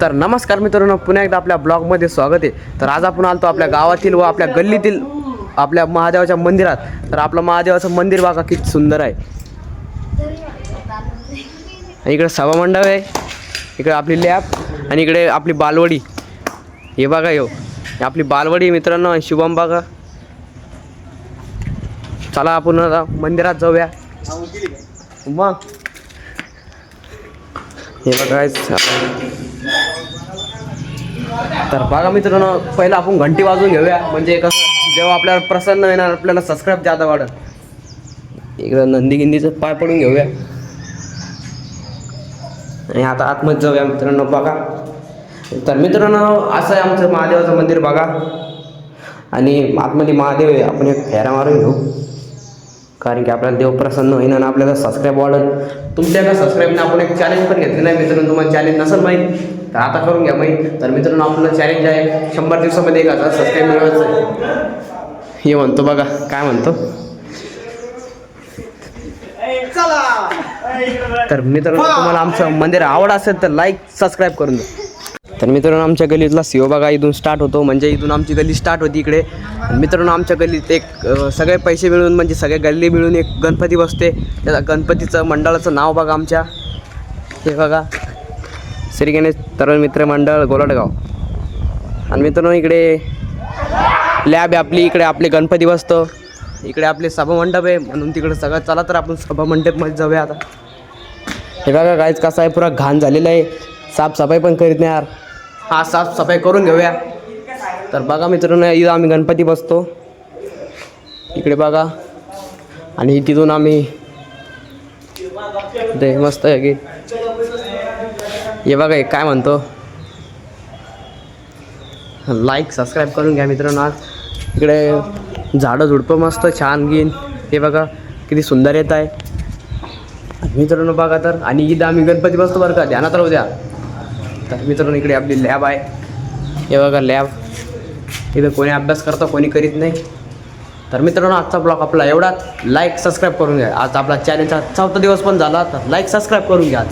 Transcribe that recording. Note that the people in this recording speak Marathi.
तर नमस्कार मित्रांनो, पुन्हा एकदा आपल्या ब्लॉगमध्ये स्वागत आहे. तर आज आपण आलतो आपल्या गावातील व आपल्या गल्लीतील आपल्या महादेवाच्या मंदिरात. तर आपलं महादेवाचं मंदिर बघा किती सुंदर आहे. इकडे सभामंडप आहे, इकडे आपली लॅब आणि इकडे आपली बालवडी. हे बघा आपली बालवडी मित्रांनो. शुभम बघा. चला आपण आता मंदिरात जाऊया. मग हे बघा. तर बघा मित्रांनो, पहिला आपण घंटी वाजवून घेऊया, म्हणजे कसं जेव्हा आपल्याला प्रसन्न येणार आपल्याला सबस्क्राईब जादा वाढत. इकडं नंदी गिंदीचं पाय पडून घेऊया आणि आता आतमध्ये जाऊया मित्रांनो. बघा तर मित्रांनो, असं आहे आमचं महादेवाचं मंदिर बघा. आणि आतमध्ये महादेव आहे. आपण एक फेरा मारून घेऊ, कारण की आपल्याला देव प्रसन्न होईन आणि आपल्याला सबस्क्राईब वाढेल. तुमच्या एका सबस्क्राईबने आपण एक चॅलेंज पण घेतलेलं आहे मित्रांनो. तुम्हाला चॅलेंज नसेल माहीत तर आता करून घ्या माहीत. तर मित्रांनो, आपलं चॅलेंज आहे 100 दिवसामध्ये 1000 सबस्क्राईब मिळवायचं आहे. हे म्हणतो बघा, काय म्हणतो. तर मित्रांनो, तुम्हाला आमचं मंदिर आवड असेल तर लाईक सबस्क्राईब करून द्या. तर मित्रांनो, आमच्या गल्लीतला शिव बघा इथून स्टार्ट होतो, म्हणजे इथून आमची गल्ली स्टार्ट होती इकडे. मित्रांनो, आमच्या गल्लीत एक सगळे पैसे मिळून, म्हणजे सगळे गल्ली मिळून एक गणपती बसते. त्याचा गणपतीचं मंडळाचं नाव बघा आमच्या. हे बघा, श्री गणेश तरुण मित्र मंडळ गोलाटगाव. आणि मित्रांनो, इकडे लॅब आहे आपली. इकडे आपले गणपती बसतो. इकडे आपले सभामंडप आहे, म्हणून तिकडे सगळं. चला तर आपण सभामंडपमध्ये जाऊया आता. हे बघा गाईच कसा आहे, पुरा घाण झालेला आहे. साफसफाई पण करीत नाही यार. हा, साफसफाई करून घेऊया. तर बघा मित्रांनो, इथं आम्ही गणपती बसतो इकडे बघा. आणि तिथून आम्ही ते मस्त आहे की हे बघा. काय म्हणतो, लाईक सबस्क्राईब करून घ्या मित्रांनो. आज इकडे झाडं झुडपं मस्त छान घेईन. हे बघा किती सुंदर येत आहे मित्रांनो बघा. तर आणि इथं आम्ही गणपती बसतो बरं का, ध्यानात राहू द्या. तर मित्रांनो, इकडे आपली लॅब आहे. हे बघा लॅब. इथं कोणी अभ्यास करतं, कोणी करीत नाही. तर मित्रांनो, आजचा ब्लॉग आपला एवढाच. लाईक सबस्क्राईब करून घ्या. आज आपला चॅनलचा 4था दिवस पण झाला, तर लाईक सबस्क्राईब करून घ्या.